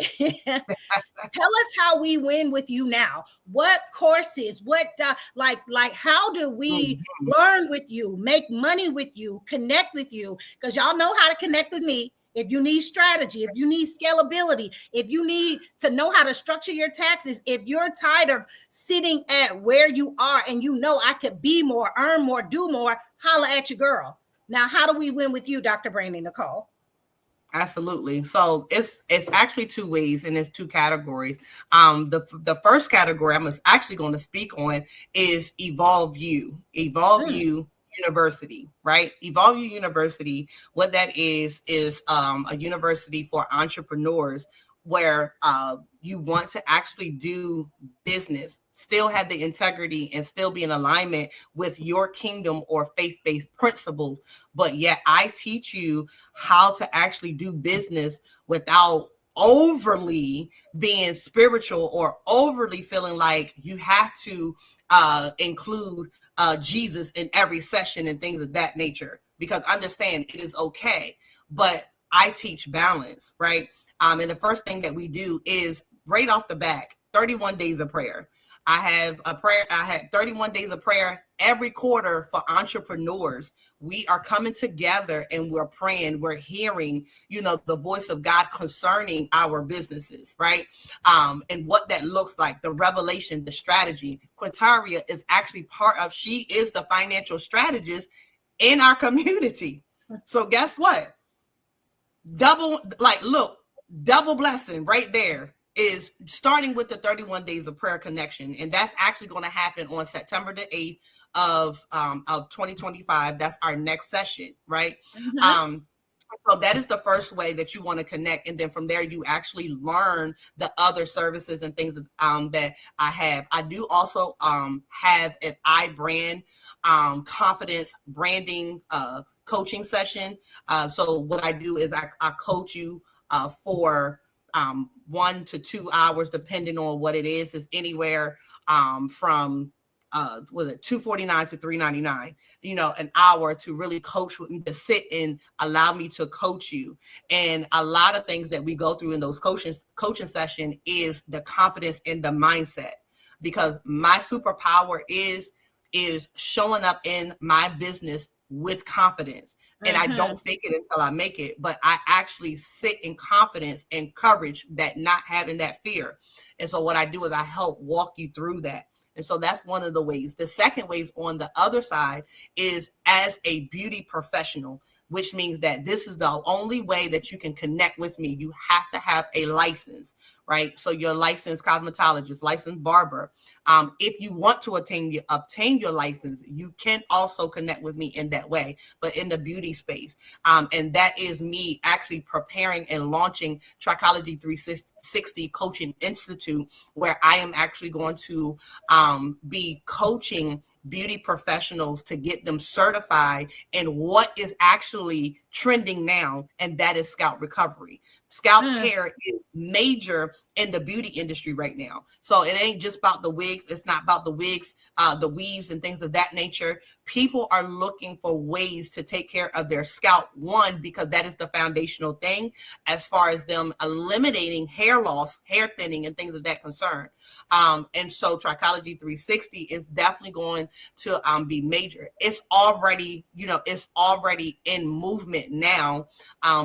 Tell us how we win with you now. What courses, what like how do we Mm-hmm. learn with you, make money with you, connect with you? Because y'all know how to connect with me. If you need strategy, if you need scalability, if you need to know how to structure your taxes, if you're tired of sitting at where you are and you know I could be more, earn more, do more, holla at your girl. Now, how do we win with you, Dr. Brandi Nichole? Absolutely. So it's actually two ways and it's two categories. The first category I'm actually going to speak on is Evolve Mm, You University, right? Evolve You University. What that is a university for entrepreneurs where you want to actually do business, still have the integrity, and still be in alignment with your kingdom or faith-based principles. But yet, I teach you how to actually do business without overly being spiritual or overly feeling like you have to include Jesus in every session and things of that nature. Because understand it is okay, but I teach balance, right? And the first thing that we do is right off the back, 31 days of prayer. I have a prayer. I had 31 days of prayer every quarter for entrepreneurs. We are coming together and we're praying. We're hearing, the voice of God concerning our businesses, right? And what that looks like, the revelation, the strategy. Quintaria is actually she is the financial strategist in our community. So guess what? Look, double blessing right there is starting with the 31 days of prayer connection, and that's actually going to happen on September the 8th of 2025. That's our next session, right? mhm. So that is the first way that you want to connect, and then from there you actually learn the other services and things that I have. I do also have an iBrand confidence branding coaching session. So what I do is I coach you for 1 to 2 hours, depending on what it is anywhere from was it $249 to $399, an hour to really coach with me, to sit and allow me to coach you. And a lot of things that we go through in those coaching session is the confidence and the mindset, because my superpower is showing up in my business with confidence. And I don't fake it until I make it, but I actually sit in confidence and courage, that not having that fear. And so what I do is I help walk you through that. And so that's one of the ways. The second way is on the other side is as a beauty professional, which means that this is the only way that you can connect with me. You have to have a license, right? So you're a licensed cosmetologist, licensed barber. If you want to obtain your license, you can also connect with me in that way, but in the beauty space. And that is me actually preparing and launching Trichology 360 Coaching Institute, where I am actually going to be coaching beauty professionals to get them certified in what is actually trending now, and that is scalp recovery. Scalp care is major in the beauty industry right now. So it ain't just about the wigs. It's not about the wigs, the weaves and things of that nature. People are looking for ways to take care of their scalp, one, because that is the foundational thing as far as them eliminating hair loss, hair thinning, and things of that concern. And so Trichology 360 is definitely going to be major. It's already, it's already in movement now,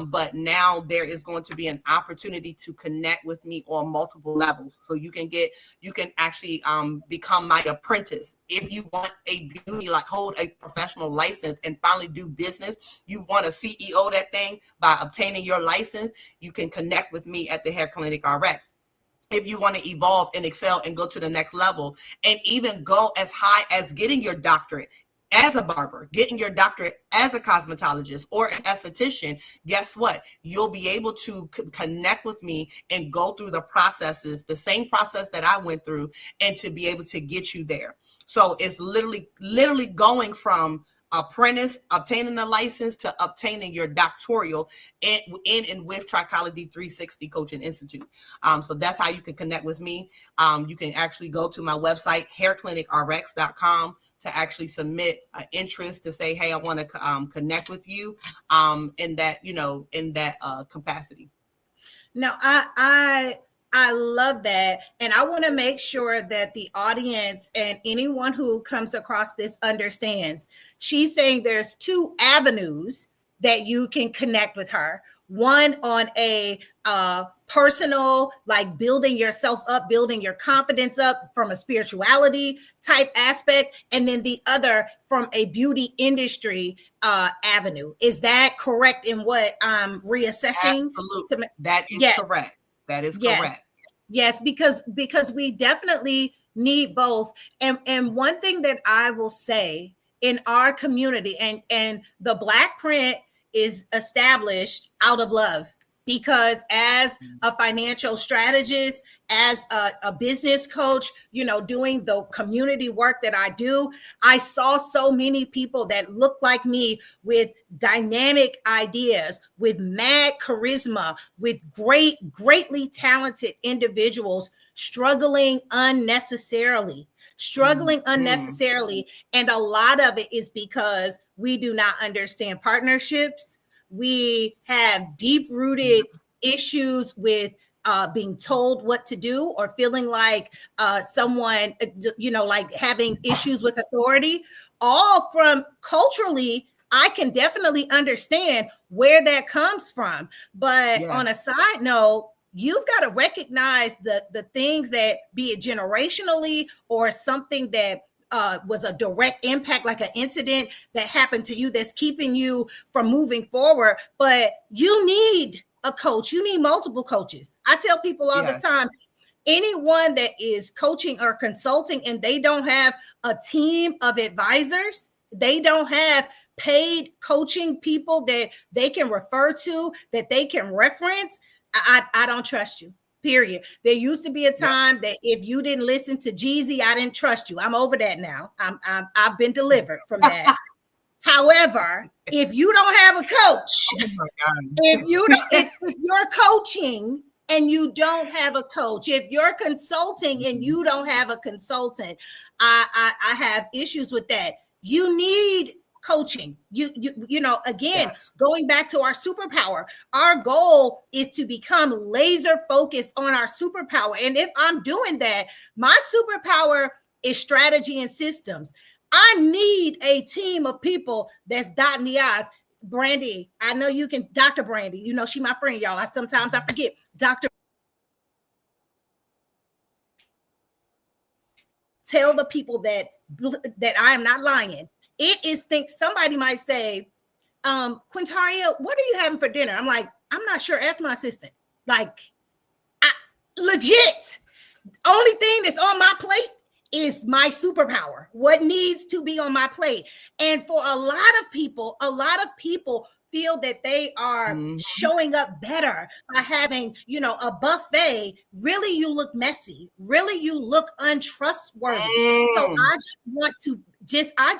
but now there is going to be an opportunity to connect with me on multiple levels. So you can actually become my apprentice. If you want a beauty, like hold a professional license and finally do business, you want to CEO that thing by obtaining your license, you can connect with me at the Hair Clinic RX. If you want to evolve and excel and go to the next level, and even go as high as getting your doctorate as a barber, getting your doctorate as a cosmetologist or an esthetician, guess what? You'll be able to connect with me and go through the processes, the same process that I went through, and to be able to get you there. So it's literally going from apprentice, obtaining a license, to obtaining your doctoral in and with Trichology 360 Coaching Institute. So that's how you can connect with me. You can actually go to my website, hairclinicrx.com, to actually submit an interest to say, hey, I want to connect with you in that capacity. Now, I love that. And I want to make sure that the audience and anyone who comes across this understands. She's saying there's two avenues that you can connect with her. One on a personal, like building yourself up, building your confidence up from a spirituality type aspect, and then the other from a beauty industry avenue. Is that correct in what I'm reassessing? Absolutely. That is correct. That is correct. Yes, because we definitely need both. And one thing that I will say in our community, and the BlackPrint is established out of love, because as a financial strategist, as a business coach, doing the community work that I do, I saw so many people that look like me with dynamic ideas, with mad charisma, with greatly talented individuals struggling unnecessarily. And a lot of it is because we do not understand partnerships. We have deep-rooted issues with being told what to do, or feeling like someone, like having issues with authority, all from culturally. I can definitely understand where that comes from. But on a side note, you've got to recognize the things that, be it generationally or something that was a direct impact, like an incident that happened to you that's keeping you from moving forward. But you need a coach. You need multiple coaches. I tell people all the time, anyone that is coaching or consulting and they don't have a team of advisors, they don't have paid coaching people that they can refer to, that they can reference, I don't trust you. Period. There used to be a time that if you didn't listen to Jeezy, I didn't trust you. I'm over that now. I've been delivered from that. However, if you don't have a coach, if you're coaching and you don't have a coach, if you're consulting and you don't have a consultant, I have issues with that. You need coaching. You know, again, Yes. going back to our superpower, our goal is to become laser focused on our superpower. And if I'm doing that, my superpower is strategy and systems. I need a team of people that's dotting the I's. Brandi, I know you can, Dr. Brandi, you know, she my friend, y'all. Sometimes I forget. Dr. Tell the people that I am not lying. It is think somebody might say, Quintaria, what are you having for dinner? I'm like, I'm not sure. Ask my assistant. Like, I, legit. Only thing that's on my plate is my superpower. What needs to be on my plate? And for a lot of people feel that they are showing up better by having, you know, a buffet. Really, you look messy. Really, you look untrustworthy. So I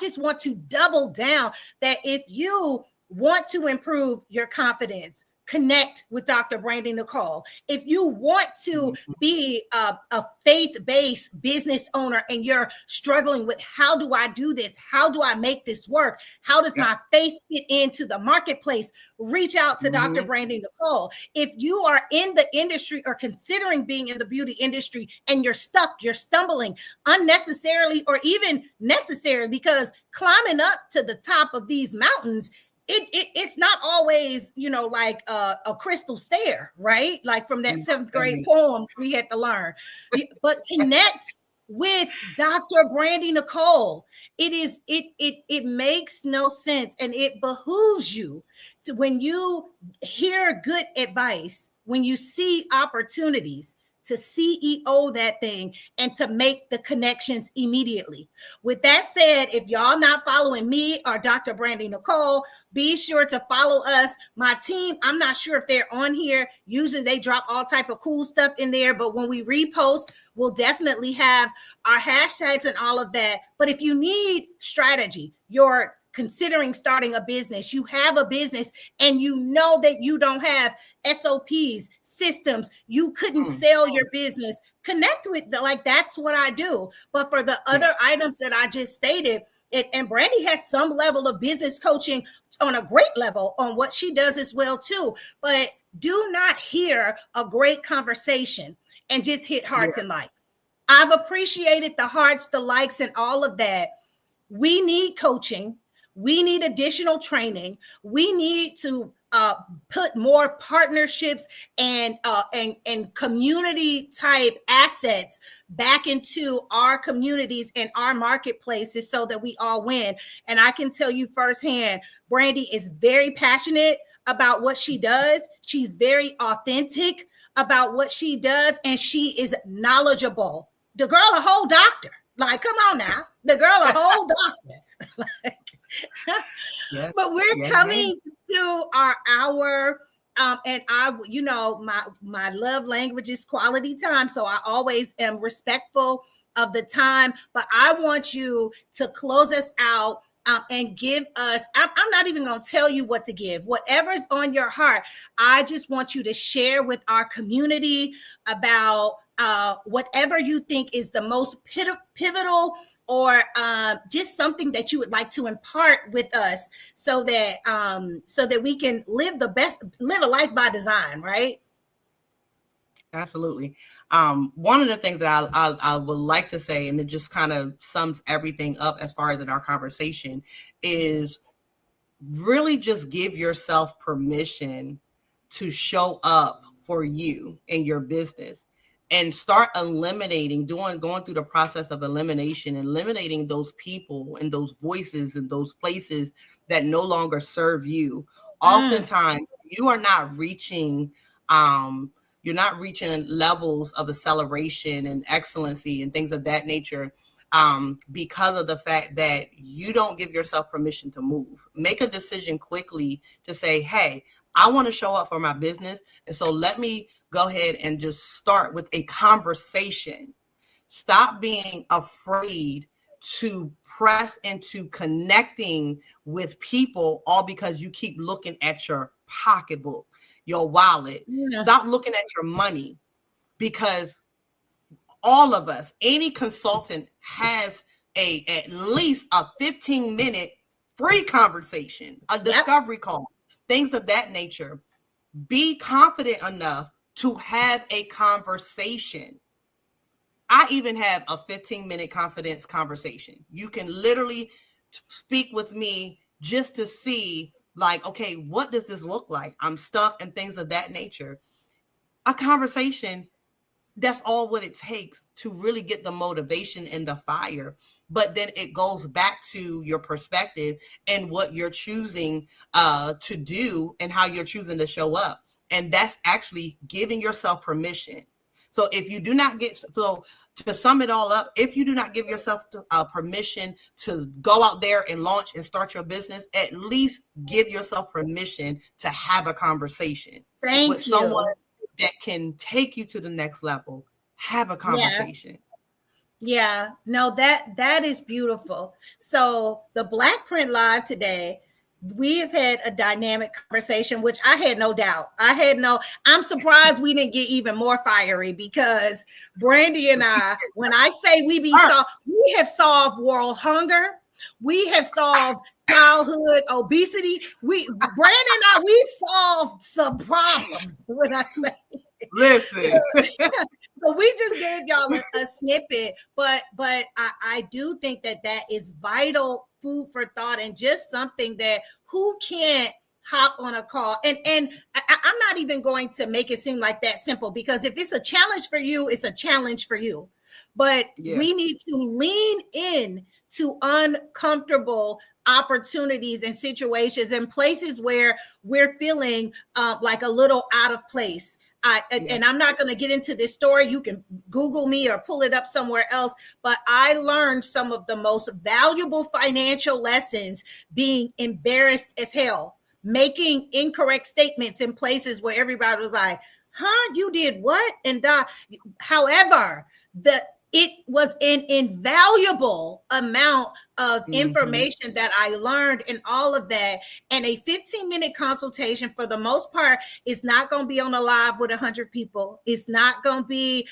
just want to double down that if you want to improve your confidence, connect with Dr. Brandi Nichole. If you want to be a faith-based business owner and you're struggling with how do I do this? How do I make this work? How does my faith fit into the marketplace? Reach out to Dr. Brandi Nichole. If you are in the industry or considering being in the beauty industry and you're stuck, you're stumbling unnecessarily or even necessary, because climbing up to the top of these mountains, it's not always, you know, like a crystal stair, right? Like from that seventh grade poem we had to learn. But connect with Dr. Brandi Nichole. It makes no sense, and it behooves you to, when you hear good advice, when you see opportunities, to CEO that thing and to make the connections immediately. With that said, if y'all not following me or Dr. Brandi Nichole, be sure to follow us. My team, I'm not sure if they're on here. Usually they drop all type of cool stuff in there, but when we repost, we'll definitely have our hashtags and all of that. But if you need strategy, you're considering starting a business, you have a business and you know that you don't have SOPs, systems, you couldn't sell your business, connect with like that's what I do. But for the other items that I just stated, and Brandi has some level of business coaching on a great level on what she does as well too. But do not hear a great conversation and just hit hearts and likes. I've appreciated the hearts, the likes, and all of that. We need coaching. We need additional training. We need to put more partnerships and community type assets back into our communities and our marketplaces so that we all win. And I can tell you firsthand, Brandi is very passionate about what she does. She's very authentic about what she does, and she is knowledgeable. The girl a whole doctor. Like, come on now. The girl a whole doctor. But we're coming to our hour. And I, you know, my love language is quality time. So I always am respectful of the time. But I want you to close us out and give us, I'm not even going to tell you what to give. Whatever's on your heart, I just want you to share with our community about whatever you think is the most pivotal or just something that you would like to impart with us so that we can live a life by design, right? Absolutely. One of the things that I would like to say, and it just kind of sums everything up as far as in our conversation, is really just give yourself permission to show up for you and your business, and start eliminating, going through the process of eliminating those people and those voices and those places that no longer serve you. Oftentimes you are not reaching you're not reaching levels of acceleration and excellency and things of that nature because of the fact that you don't give yourself permission to move. Make a decision quickly to say, hey, I want to show up for my business. And so let me go ahead and just start with a conversation. Stop being afraid to press into connecting with people all because you keep looking at your pocketbook. your wallet. Yeah. Stop looking at your money, because all of us, any consultant has at least a 15-minute free conversation, a Yep. discovery call, things of that nature. Be confident enough to have a conversation. I even have a 15-minute confidence conversation. You can literally speak with me just to see, like, okay, what does this look like? I'm stuck and things of that nature. A conversation, that's all what it takes to really get the motivation and the fire. But then it goes back to your perspective and what you're choosing to do and how you're choosing to show up. And that's actually giving yourself permission. So if you do not get, so to sum it all up, if you do not give yourself permission to go out there and launch and start your business, at least give yourself permission to have a conversation with Thank someone you. that can take you to the next level. Have a Yeah. conversation. Yeah, no, that is beautiful. So the BlackPrint Live today, we have had a dynamic conversation, which I had no doubt. I'm surprised we didn't get even more fiery, because Brandi and I, when I say we have solved world hunger, we have solved childhood obesity. Brandon and I, we've solved some problems. When I say Listen. so we just gave y'all a snippet, but I do think that is vital food for thought, and just something that who can't hop on a call, and I'm not even going to make it seem like that simple, because if it's a challenge for you, it's a challenge for you. But we need to lean in to uncomfortable opportunities and situations and places where we're feeling like a little out of place. And I'm not going to get into this story. You can Google me or pull it up somewhere else. But I learned some of the most valuable financial lessons being embarrassed as hell, making incorrect statements in places where everybody was like, huh, you did what? And however, it was an invaluable amount of information that I learned and all of that. And a 15-minute consultation, for the most part, is not going to be on a live with 100 people. It's not going to be,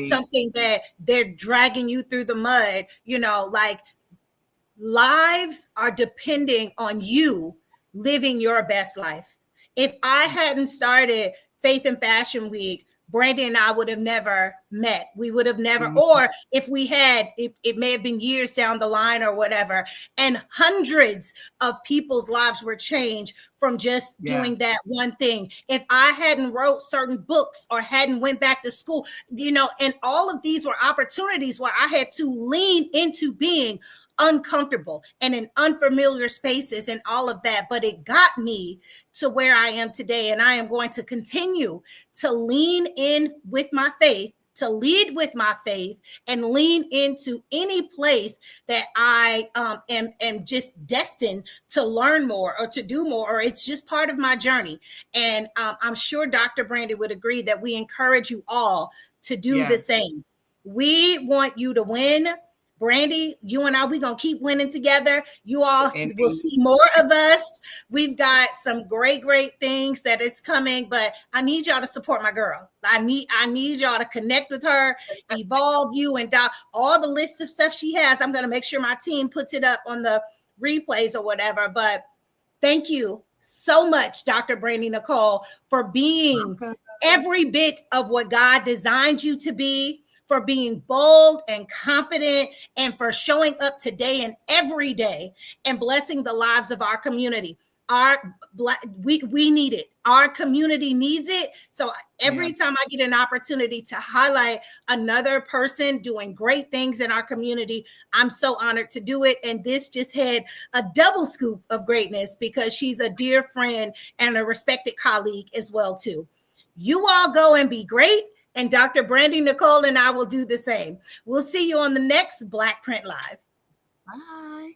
something that they're dragging you through the mud. Like, lives are depending on you living your best life. If I hadn't started Faith and Fashion Week, Brandi and I would have never met. We would have never, or if we had, it may have been years down the line or whatever. And hundreds of people's lives were changed from just doing that one thing. If I hadn't wrote certain books or hadn't went back to school, and all of these were opportunities where I had to lean into being uncomfortable and in unfamiliar spaces and all of that. But it got me to where I am today. And I am going to continue to lean in with my faith, to lead with my faith, and lean into any place that I am just destined to learn more or to do more, or it's just part of my journey. And I'm sure Dr. Brandi would agree that we encourage you all to do the same. We want you to win. Brandi, you and I, we're going to keep winning together. You all will see more of us. We've got some great things that is coming, but I need y'all to support my girl. I need y'all to connect with her, evolve you, and all the list of stuff she has. I'm going to make sure my team puts it up on the replays or whatever. But thank you so much, Dr. Brandi Nichole, for being every bit of what God designed you to be, for being bold and confident, and for showing up today and every day and blessing the lives of our community. We need it. Our community needs it. So every time I get an opportunity to highlight another person doing great things in our community, I'm so honored to do it. And this just had a double scoop of greatness, because she's a dear friend and a respected colleague as well too. You all go and be great. And Dr. Brandi Nichole and I will do the same. We'll see you on the next BlackPrint Live. Bye.